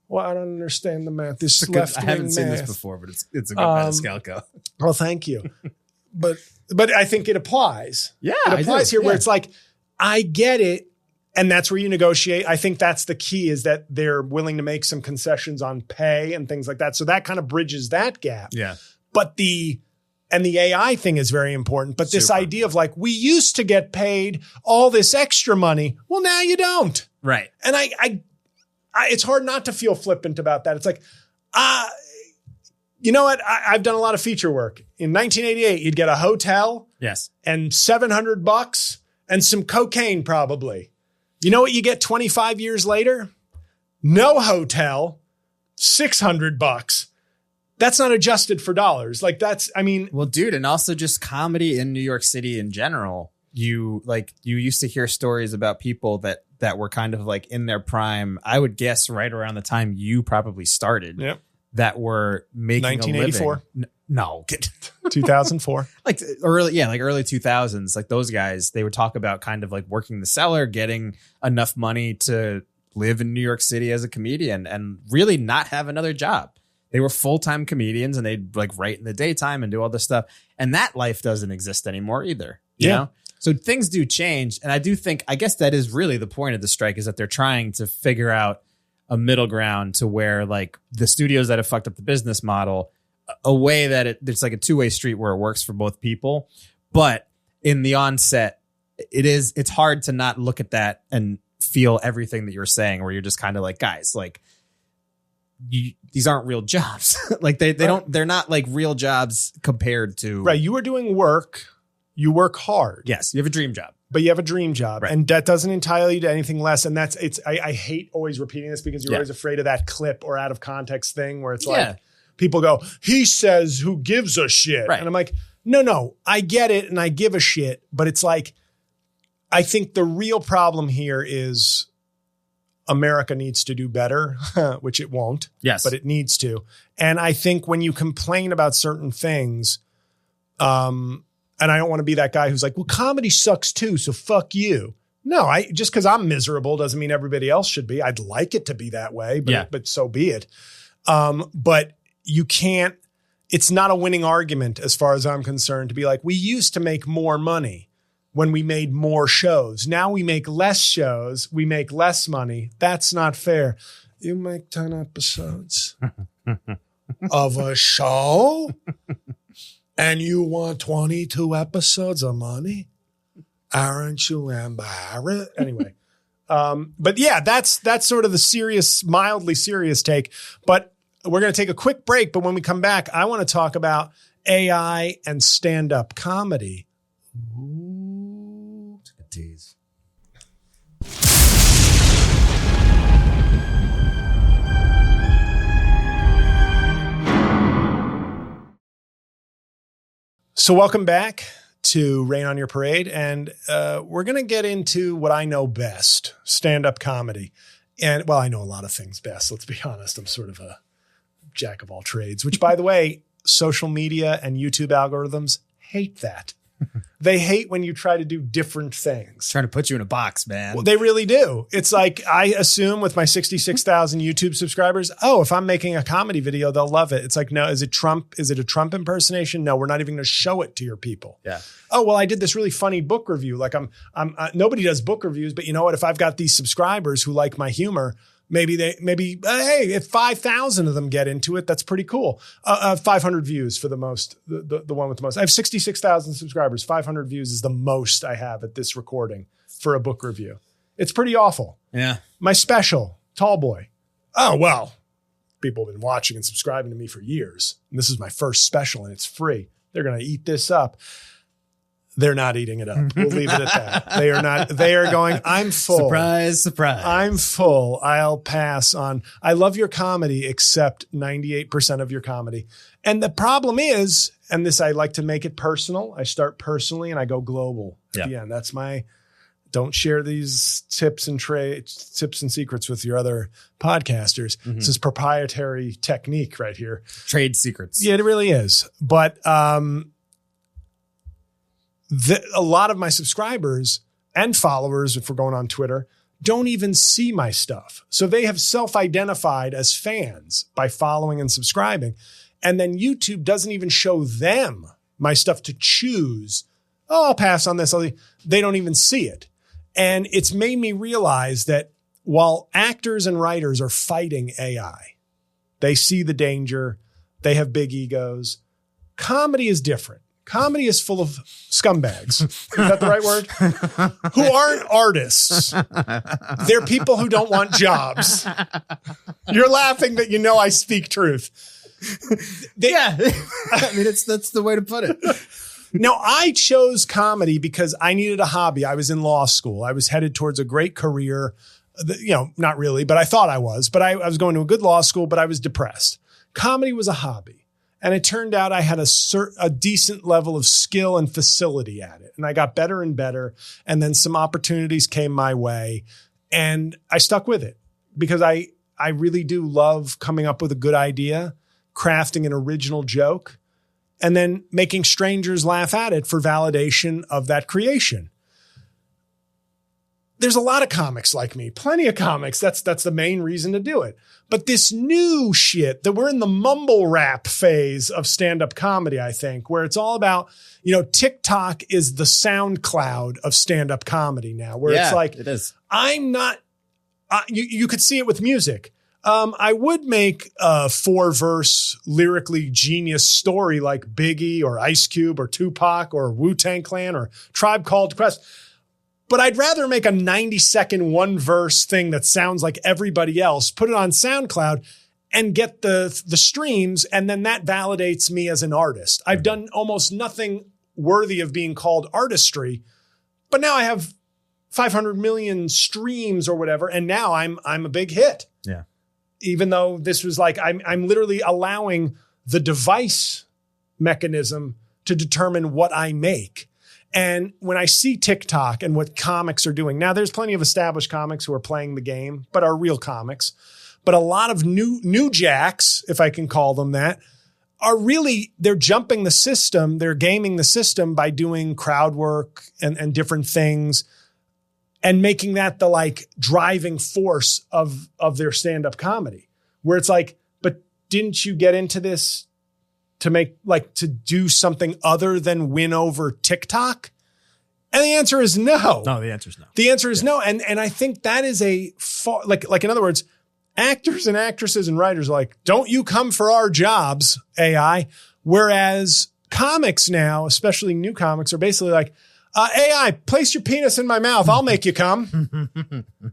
Well, I don't understand the math. This left-wing I haven't seen math. this before, but it's a good Maniscalco. Well, thank you. but I think it applies. Yeah, it applies here yeah. where it's like, I get it. And that's where you negotiate. I think that's the key, is that they're willing to make some concessions on pay and things like that. So that kind of bridges that gap. Yeah. But the AI thing is very important. But this idea of like, we used to get paid all this extra money. Well, now you don't. Right. And I it's hard not to feel flippant about that. It's like, you know what? I've done a lot of feature work. In 1988, you'd get a hotel. Yes. And $700 and some cocaine probably. You know what you get 25 years later? No hotel, $600. That's not adjusted for dollars. Like well, dude, and also just comedy in New York City in general. You used to hear stories about people that were kind of like in their prime. I would guess right around the time you probably started. Yep. That were making 1984. a living. No. 2004. like early 2000s. Like those guys, they would talk about kind of like working the cellar, getting enough money to live in New York City as a comedian and really not have another job. They were full-time comedians and they'd like write in the daytime and do all this stuff. And that life doesn't exist anymore either. You know? So things do change. And I do think, I guess that is really the point of the strike, is that they're trying to figure out a middle ground to where like the studios that have fucked up the business model, a way that it's like a two-way street where it works for both people. But in the onset, it's hard to not look at that and feel everything that you're saying, where you're just kind of like, guys, like these aren't real jobs. Like they're not like real jobs compared to. Right. You are doing work. You work hard. Yes. You have a dream job. But you have a dream job, right. And that doesn't entitle you to anything less. And I hate always repeating this because you're always afraid of that clip or out of context thing where it's like people go, he says, who gives a shit? Right. And I'm like, no, I get it. And I give a shit. But it's like, I think the real problem here is America needs to do better, which it won't. Yes. But it needs to. And I think when you complain about certain things, and I don't want to be that guy who's like, well, comedy sucks too, so fuck you. No, just because I'm miserable doesn't mean everybody else should be. I'd like it to be that way, but so be it. But you can't, it's not a winning argument as far as I'm concerned to be like, we used to make more money when we made more shows. Now we make less shows, we make less money. That's not fair. You make 10 episodes of a show? And you want 22 episodes of money? Aren't you embarrassed? Anyway. But yeah, that's sort of the serious, mildly serious take. But we're going to take a quick break. But when we come back, I want to talk about AI and stand-up comedy. Ooh. It's a good tease. So welcome back to Rain on Your Parade. And we're going to get into what I know best, stand-up comedy. And, well, I know a lot of things best. Let's be honest. I'm sort of a jack of all trades, which, by the way, social media and YouTube algorithms hate that. They hate when you try to do different things. Trying to put you in a box, man. Well, they really do. It's like, I assume with my 66,000 YouTube subscribers, if I'm making a comedy video, they'll love it. It's like, no, is it Trump? Is it a Trump impersonation? No, we're not even going to show it to your people. Yeah. Oh, well, I did this really funny book review. Like nobody does book reviews, but you know what? If I've got these subscribers who like my humor, maybe hey, if 5,000 of them get into it, that's pretty cool. 500 views for the most, the one with the most. I have 66,000 subscribers. 500 views is the most I have at this recording for a book review. It's pretty awful. Yeah. My special, Tall Boy. Oh, well, people have been watching and subscribing to me for years. And this is my first special and it's free. They're going to eat this up. They're not eating it up. We'll leave it at that. They are not. They are going, I'm full. Surprise, surprise. I'm full. I'll pass on. I love your comedy, except 98% of your comedy. And the problem is, and this, I like to make it personal. I start personally and I go global at the end. That's my, don't share these tips and secrets with your other podcasters. Mm-hmm. This is proprietary technique right here. Trade secrets. Yeah, it really is. But, a lot of my subscribers and followers, if we're going on Twitter, don't even see my stuff. So they have self-identified as fans by following and subscribing. And then YouTube doesn't even show them my stuff to choose. Oh, I'll pass on this. They don't even see it. And it's made me realize that while actors and writers are fighting AI, they see the danger. They have big egos. Comedy is different. Comedy is full of scumbags. Is that the right word? Who aren't artists. They're people who don't want jobs. You're laughing, but you know I speak truth. Yeah. I mean, that's the way to put it. Now, I chose comedy because I needed a hobby. I was in law school. I was headed towards a great career. Not really, but I thought I was. But I was going to a good law school, but I was depressed. Comedy was a hobby. And it turned out I had a decent level of skill and facility at it. And I got better and better. And then some opportunities came my way. And I stuck with it because I really do love coming up with a good idea, crafting an original joke, and then making strangers laugh at it for validation of that creation. There's a lot of comics like me, plenty of comics. That's the main reason to do it. But this new shit that we're in the mumble rap phase of stand-up comedy, I think, where it's all about, TikTok is the SoundCloud of stand-up comedy now, where it's like, it is. I'm not, you could see it with music. I would make a 4-verse lyrically genius story like Biggie or Ice Cube or Tupac or Wu-Tang Clan or Tribe Called Quest. But I'd rather make a 90-second 1-verse thing that sounds like everybody else, put it on SoundCloud and get the streams. And then that validates me as an artist. I've done almost nothing worthy of being called artistry, but now I have 500 million streams or whatever. And now I'm a big hit. Yeah. Even though this was like, I'm literally allowing the device mechanism to determine what I make. And when I see TikTok and what comics are doing, now there's plenty of established comics who are playing the game, but are real comics. But a lot of new jacks, if I can call them that, are really, they're jumping the system. They're gaming the system by doing crowd work and different things and making that the like driving force of their stand-up comedy, where it's like, but didn't you get into this to do something other than win over TikTok? And the answer is no. No, the answer is no. The answer is no. And I think that is like in other words, actors and actresses and writers are like, don't you come for our jobs, AI. Whereas comics now, especially new comics, are basically like, AI, place your penis in my mouth. I'll make you come.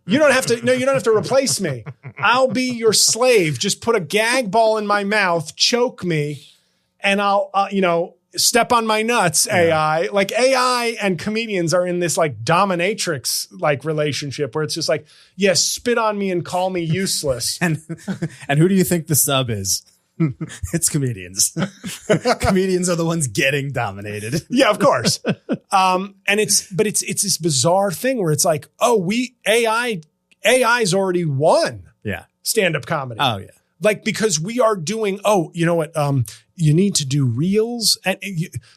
You don't have to replace me. I'll be your slave. Just put a gag ball in my mouth, choke me, and I'll, step on my nuts, AI. Like AI and comedians are in this like dominatrix like relationship where it's just like, yes, spit on me and call me useless. And who do you think the sub is? It's comedians. Comedians are the ones getting dominated. Yeah, of course. And it's this bizarre thing where it's like, oh, AI's already won. Yeah. Stand-up comedy. Oh yeah. Like, because we are doing, you know what? You need to do reels, and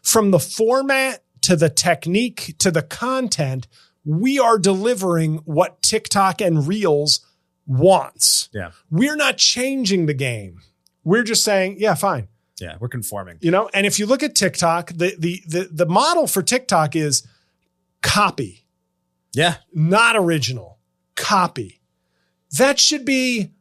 from the format to the technique to the content, we are delivering what TikTok and reels wants. Yeah. We're not changing the game. We're just saying, yeah, fine. Yeah. We're conforming. And if you look at TikTok, the model for TikTok is copy. Yeah. Not original. Copy. That should be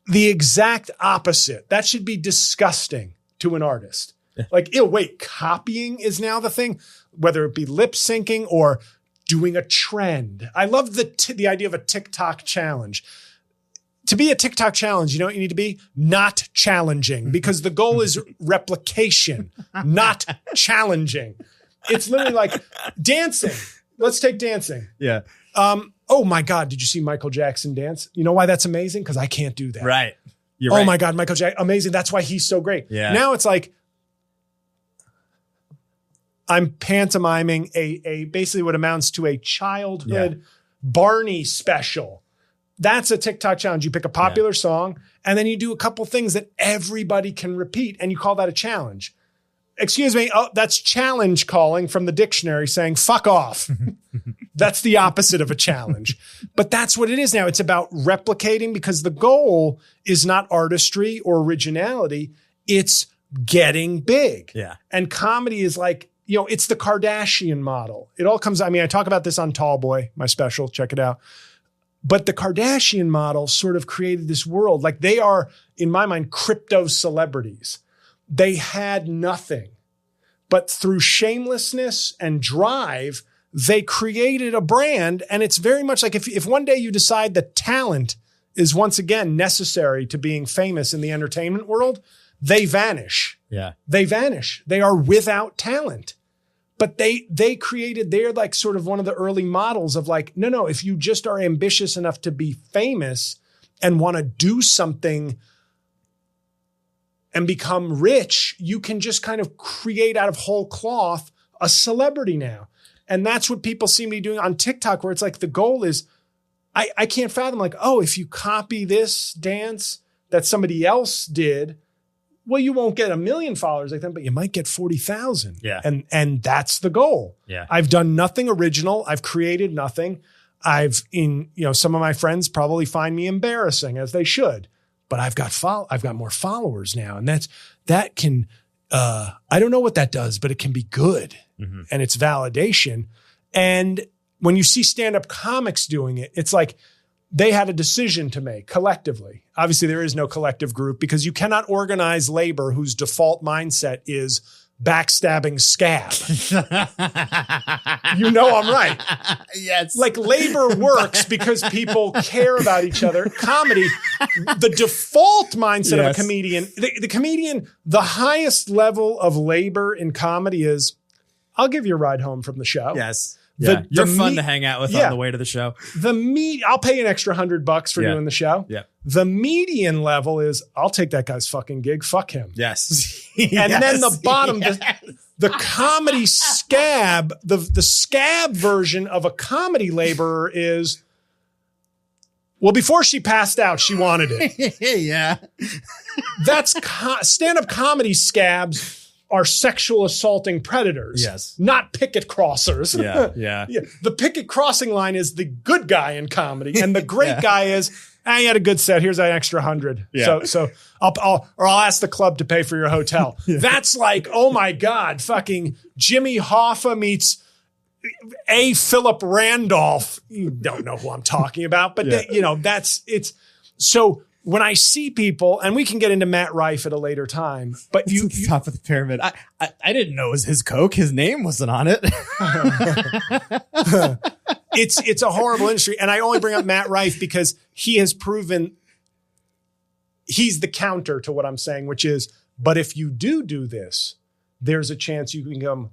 the exact opposite. That should be disgusting to an artist. Yeah. Like, wait, copying is now the thing, whether it be lip syncing or doing a trend. I love the idea of a TikTok challenge. To be a TikTok challenge, you know what you need to be? Not challenging, because the goal is replication, not challenging. It's literally like dancing. Let's take dancing. Yeah. Oh my God, did you see Michael Jackson dance? You know why that's amazing? Because I can't do that. Right. You're right. Oh my God, Michael Jackson, amazing. That's why he's so great. Yeah. Now it's like, I'm pantomiming a basically what amounts to a childhood Barney special. That's a TikTok challenge. You pick a popular song and then you do a couple things that everybody can repeat and you call that a challenge. Excuse me. Oh, that's challenge calling from the dictionary saying fuck off. That's the opposite of a challenge. But that's what it is now. It's about replicating, because the goal is not artistry or originality. It's getting big. Yeah. And comedy is like, it's the Kardashian model. It all comes, I talk about this on Tall Boy, my special, check it out. But the Kardashian model sort of created this world. Like they are, in my mind, crypto celebrities. They had nothing, but through shamelessness and drive, they created a brand. And it's very much like if one day you decide that talent is once again necessary to being famous in the entertainment world, they vanish. Yeah. They vanish. They are without talent. But they're like sort of one of the early models of like, no, if you just are ambitious enough to be famous and want to do something and become rich, you can just kind of create out of whole cloth a celebrity now. And that's what people seem to be doing on TikTok, where it's like the goal is, I can't fathom like, oh, if you copy this dance that somebody else did, well, you won't get 1 million followers like them, but you might get 40,000. Yeah. And that's the goal. Yeah. I've done nothing original. I've created nothing. Some of my friends probably find me embarrassing, as they should, but I've got more followers now. And that can, I don't know what that does, but it can be good. Mm-hmm. And it's validation. And when you see stand-up comics doing it, it's like, they had a decision to make collectively. Obviously, there is no collective group because you cannot organize labor whose default mindset is backstabbing scab. I'm right. Yes. Like labor works because people care about each other. Comedy, the default mindset of a comedian, the comedian, the highest level of labor in comedy is, I'll give you a ride home from the show. Yes. Yeah. You're fun to hang out with on the way to the show. I'll pay an extra $100 for doing the show. Yeah. The median level is, I'll take that guy's fucking gig. Fuck him. Yes. And then the bottom, the comedy scab, the scab version of a comedy laborer is, well, before she passed out, she wanted it. Yeah. That's stand-up comedy scabs are sexual assaulting predators. Yes. Not picket crossers. Yeah. The picket crossing line is the good guy in comedy. And the great guy is, you had a good set. Here's an extra 100. Yeah. So I'll ask the club to pay for your hotel. That's like, oh my God, fucking Jimmy Hoffa meets A. Philip Randolph. You don't know who I'm talking about, but so when I see people, and we can get into Matt Rife at a later time, but you top of the pyramid. I didn't know it was his Coke. His name wasn't on it. It's a horrible industry. And I only bring up Matt Rife because he has proven he's the counter to what I'm saying, which is, but if you do this, there's a chance you can become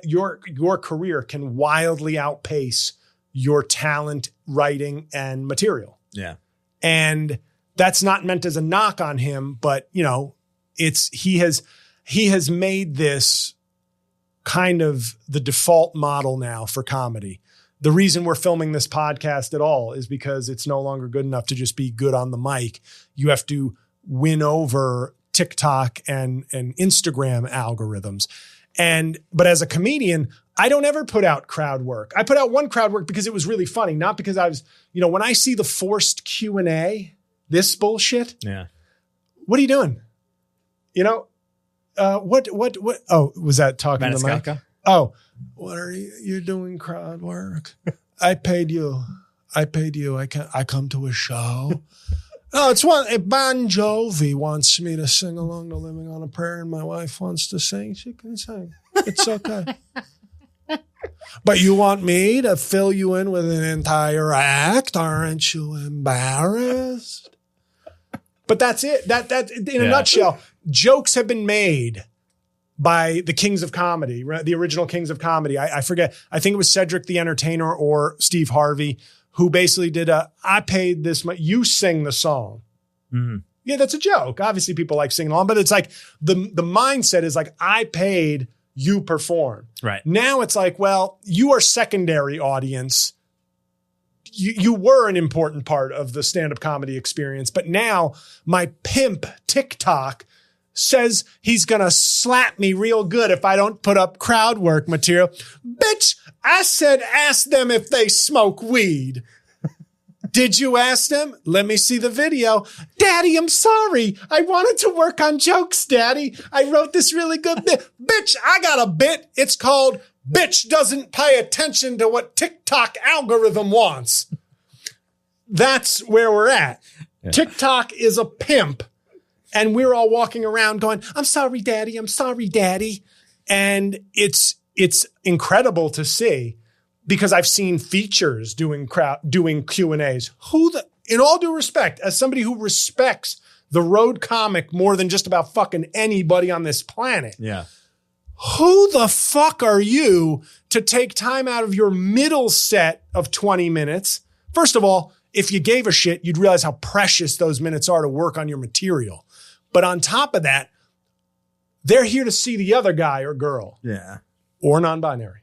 your career can wildly outpace your talent, writing, and material. Yeah. And that's not meant as a knock on him, but he has made this kind of the default model now for comedy. The reason we're filming this podcast at all is because it's no longer good enough to just be good on the mic. You have to win over TikTok and Instagram algorithms. But as a comedian, I don't ever put out crowd work. I put out one crowd work because it was really funny, not because I was, when I see the forced Q&A, this bullshit. Yeah. What are you doing? What? Oh, was that talking to the mic? Oh, what are you're doing crowd work? I paid you. I come to a show. Oh, it's Bon Jovi wants me to sing along to Living on a Prayer, and my wife wants to sing. She can sing. It's okay. But you want me to fill you in with an entire act? Aren't you embarrassed? But that's it. That in a nutshell, jokes have been made by the kings of comedy, right? The original kings of comedy. I forget. I think it was Cedric the Entertainer or Steve Harvey who basically did I paid this much. You sing the song. Mm-hmm. Yeah, that's a joke. Obviously, people like singing along, but it's like the mindset is like, I paid, you perform. Right. Now it's like, well, you are secondary audience. You were an important part of the stand-up comedy experience, but now my pimp TikTok says he's going to slap me real good if I don't put up crowd work material. Bitch, I said ask them if they smoke weed. Did you ask them? Let me see the video. Daddy, I'm sorry. I wanted to work on jokes, Daddy. I wrote this really good bit. Bitch, I got a bit. It's called Bitch Doesn't Pay Attention to What TikTok Algorithm Wants. That's where we're at. Yeah. TikTok is a pimp. And we're all walking around going, I'm sorry, Daddy. I'm sorry, Daddy. And it's incredible to see. Because I've seen features doing Q&As. In all due respect, as somebody who respects the road comic more than just about fucking anybody on this planet. Yeah. Who the fuck are you to take time out of your middle set of 20 minutes? First of all, if you gave a shit, you'd realize how precious those minutes are to work on your material. But on top of that, they're here to see the other guy or girl. Yeah. Or non-binary.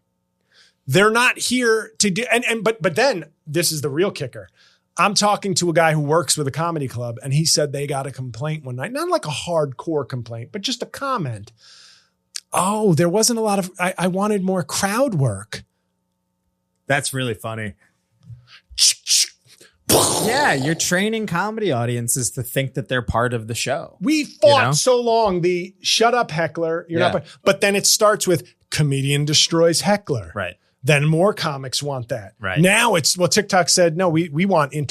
They're not here to do, but then this is the real kicker. I'm talking to a guy who works with a comedy club, and he said they got a complaint one night, not like a hardcore complaint, but just a comment. Oh, there wasn't a lot of, I wanted more crowd work. That's really funny. Yeah, you're training comedy audiences to think that they're part of the show. We fought so long, the shut up heckler, you're not, but then it starts with comedian destroys heckler. Right. Then more comics want that. Right. Now it's, well, TikTok said, no, we want and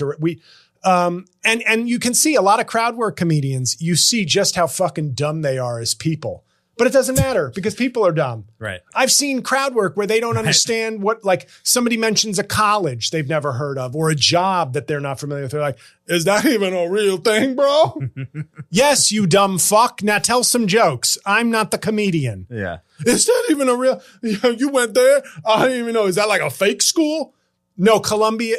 you can see a lot of crowd work comedians, you see just how fucking dumb they are as people. But it doesn't matter because people are dumb. Right. I've seen crowd work where they don't understand what, like somebody mentions a college they've never heard of or a job that they're not familiar with. They're like, is that even a real thing, bro? Yes, you dumb fuck. Now tell some jokes. I'm not the comedian. Yeah. Is that even a real, you went there? I don't even know. Is that like a fake school? No, Columbia.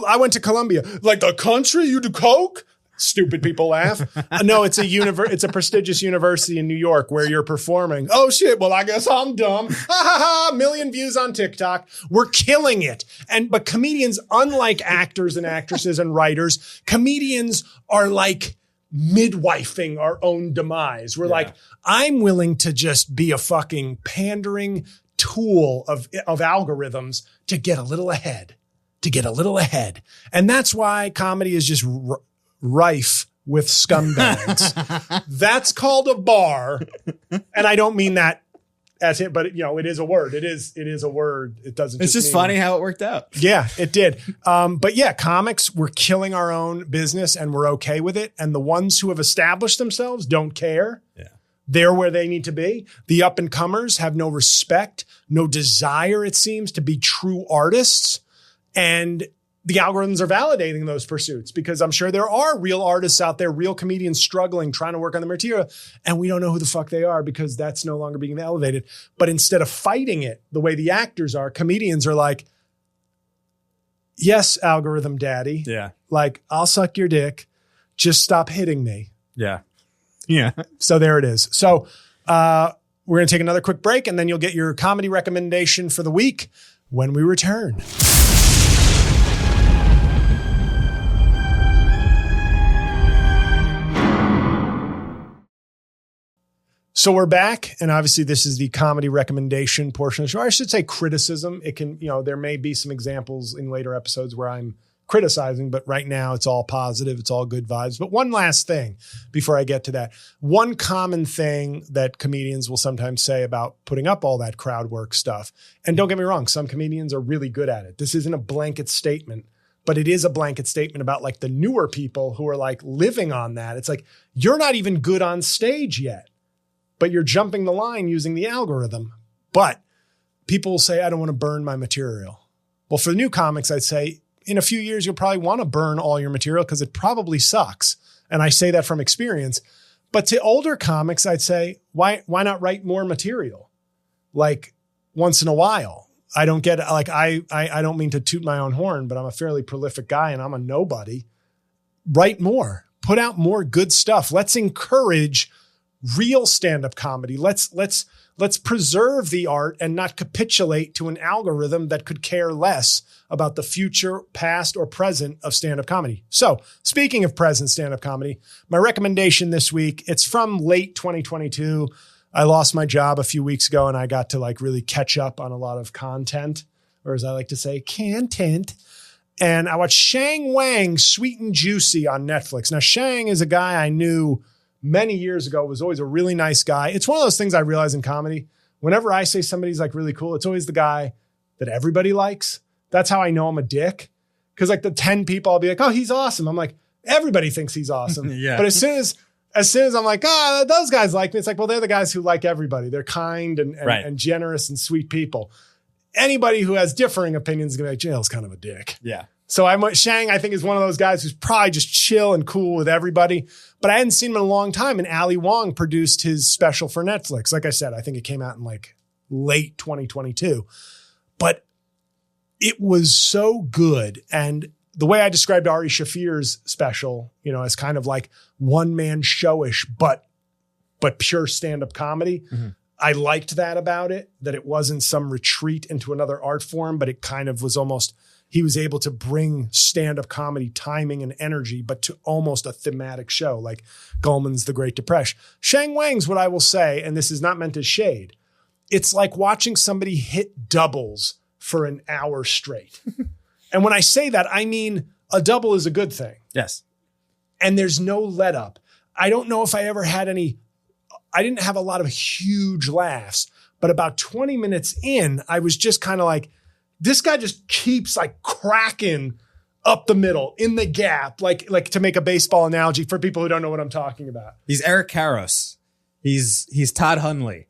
I went to Columbia. Like the country, you do coke? Stupid people laugh. No, it's a prestigious university in New York where you're performing. Oh shit. Well, I guess I'm dumb. Ha ha ha. Million views on TikTok. We're killing it. But comedians, unlike actors and actresses and writers, comedians are like midwifing our own demise. We're like, I'm willing to just be a fucking pandering tool of algorithms to get a little ahead, And that's why comedy is just rife with scumbags. That's called a bar. And I don't mean that as it, but it is a word. It is a word. It doesn't. It's just funny how it worked out. Yeah, it did. But yeah, comics, we're killing our own business and we're okay with it. And the ones who have established themselves don't care. Yeah. They're where they need to be. The up and comers have no respect, no desire, it seems, to be true artists. And the algorithms are validating those pursuits because I'm sure there are real artists out there, real comedians struggling, trying to work on the material. And we don't know who the fuck they are because that's no longer being elevated. But instead of fighting it the way the actors are, comedians are like, yes, algorithm daddy. Yeah. Like, I'll suck your dick. Just stop hitting me. Yeah. Yeah. So there it is. So we're going to take another quick break and then you'll get your comedy recommendation for the week when we return. So we're back, and obviously this is the comedy recommendation portion of the show. I should say criticism. It can, there may be some examples in later episodes where I'm criticizing, but right now it's all positive. It's all good vibes. But one last thing before I get to that. One common thing that comedians will sometimes say about putting up all that crowd work stuff, and don't get me wrong, some comedians are really good at it. This isn't a blanket statement, but it is a blanket statement about like the newer people who are like living on that. It's like, you're not even good on stage yet, but you're jumping the line using the algorithm. But people will say, I don't want to burn my material. Well, for the new comics, I'd say in a few years, you'll probably want to burn all your material because it probably sucks. And I say that from experience. But to older comics, I'd say, why not write more material? Like once in a while. I don't get like, I don't mean to toot my own horn, but I'm a fairly prolific guy and I'm a nobody. Write more, put out more good stuff. Let's encourage real stand-up comedy. Let's preserve the art and not capitulate to an algorithm that could care less about the future, past, or present of stand-up comedy. So speaking of present stand-up comedy, my recommendation this week, it's from late 2022. I lost my job a few weeks ago and I got to like really catch up on a lot of content, or as I like to say, content. And I watched Shang Wang, Sweet and Juicy on Netflix. Now, Shang is a guy I knew many years ago, was always a really nice guy. It's one of those things I realize in comedy. Whenever I say somebody's like really cool, it's always the guy that everybody likes. That's how I know I'm a dick. Because like the 10 people, I'll be like, oh, he's awesome. I'm like, everybody thinks he's awesome. Yeah. But as soon as I'm like, those guys like me, it's like, well, they're the guys who like everybody. They're kind and generous and sweet people. Anybody who has differing opinions is going to be like, Jail's kind of a dick. Yeah. So Shang, I think, is one of those guys who's probably just chill and cool with everybody. But I hadn't seen him in a long time. And Ali Wong produced his special for Netflix. Like I said, I think it came out in like late 2022. But it was so good. And the way I described Ari Shaffir's special, as kind of like one-man showish, but pure stand-up comedy. Mm-hmm. I liked that about it, that it wasn't some retreat into another art form, but it kind of was almost, he was able to bring stand-up comedy timing and energy, but to almost a thematic show like Goldman's The Great Depression. Shang Wang's what I will say, and this is not meant as shade. It's like watching somebody hit doubles for an hour straight. And when I say that, I mean a double is a good thing. Yes. And there's no let up. I don't know if I ever had I didn't have a lot of huge laughs, but about 20 minutes in, I was just kind of like, this guy just keeps like cracking up the middle in the gap, like to make a baseball analogy for people who don't know what I'm talking about. He's Eric Karros. He's Todd Hundley.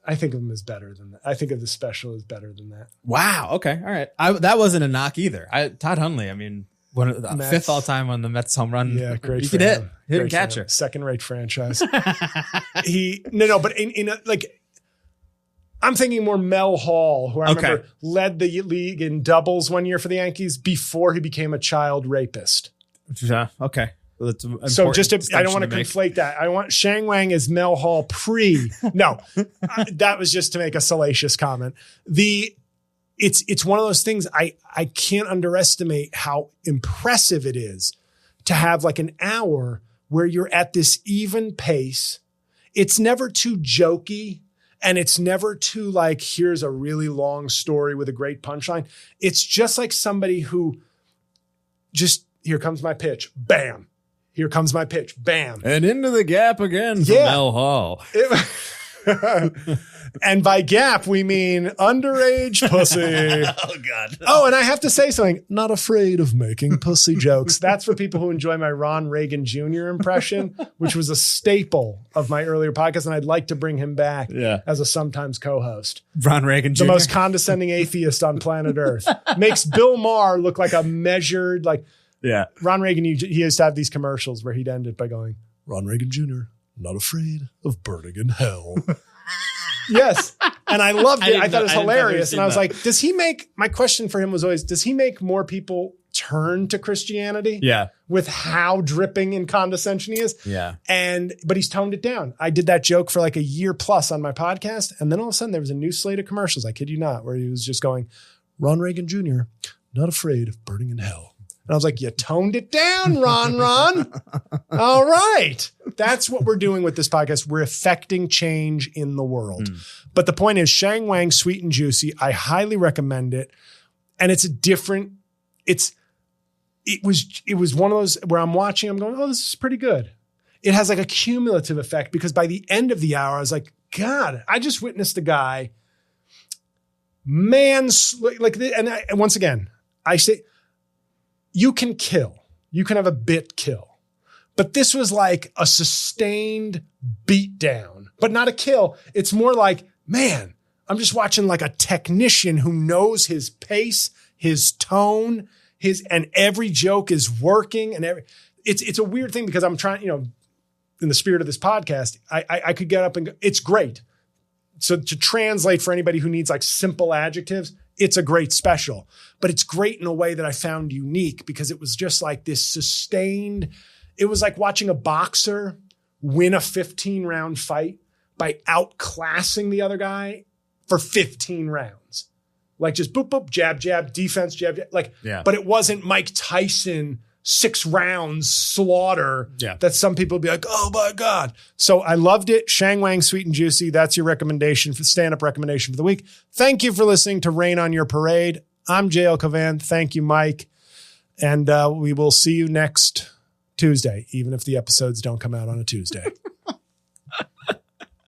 I think of him as better than that. I think of the special as better than that. Wow. Okay. All right. That wasn't a knock either. Todd Hundley, I mean, one of the fifth all time on the Mets home run. Yeah, great. You could hit and catcher. Second-rate franchise. But I'm thinking more Mel Hall, who I remember led the league in doubles one year for the Yankees before he became a child rapist. Yeah. Okay. Well, so I don't want to conflate that. I want Shang Wang as Mel Hall No, that was just to make a salacious comment. It's one of those things I can't underestimate how impressive it is to have like an hour where you're at this even pace. It's never too jokey and it's never too like, here's a really long story with a great punchline. It's just like somebody who just, here comes my pitch. Bam. Here comes my pitch. Bam. And into the gap again for Mel Hall. And by gap, we mean underage pussy. Oh, God. Oh, and I have to say something. Not afraid of making pussy jokes. That's for people who enjoy my Ron Reagan Jr. impression, which was a staple of my earlier podcast. And I'd like to bring him back as a sometimes co-host. Ron Reagan Jr. The most condescending atheist on planet Earth. Makes Bill Maher look like a measured, Ron Reagan, he used to have these commercials where he'd end it by going, Ron Reagan Jr., not afraid of burning in hell. Yes. And I loved it. I thought it was hilarious. And I was like, my question for him was always, does he make more people turn to Christianity? Yeah. With how dripping and condescension he is? Yeah. But he's toned it down. I did that joke for like a year plus on my podcast. And then all of a sudden there was a new slate of commercials, I kid you not, where he was just going, Ron Reagan Jr., not afraid of burning in hell. And I was like, you toned it down, Ron. All right. That's what we're doing with this podcast. We're affecting change in the world. But the point is, Shang Wang, Sweet and Juicy, I highly recommend it. And it was one of those where I'm watching, I'm going, oh, this is pretty good. It has like a cumulative effect because by the end of the hour, I was like, God, I just witnessed a guy, and once again, I say, you can kill. You can have a bit kill. But this was like a sustained beat down, but not a kill. It's more like, man, I'm just watching like a technician who knows his pace, his tone, and every joke is working. And it's a weird thing because I'm trying, in the spirit of this podcast, I could get up and go, it's great. So to translate for anybody who needs like simple adjectives, it's a great special, but it's great in a way that I found unique because it was just like this sustained, it was like watching a boxer win a 15-round fight by outclassing the other guy for 15 rounds. Like just boop, boop, jab, jab, defense, jab, jab. But it wasn't Mike Tyson 6 rounds slaughter that some people would be like, oh my God. So I loved it. Shang Wang, Sweet and Juicy. That's your recommendation for stand-up recommendation for the week. Thank you for listening to Rain on Your Parade. I'm JL Cauvin. Thank you, Mike. And we will see you next Tuesday, even if the episodes don't come out on a Tuesday.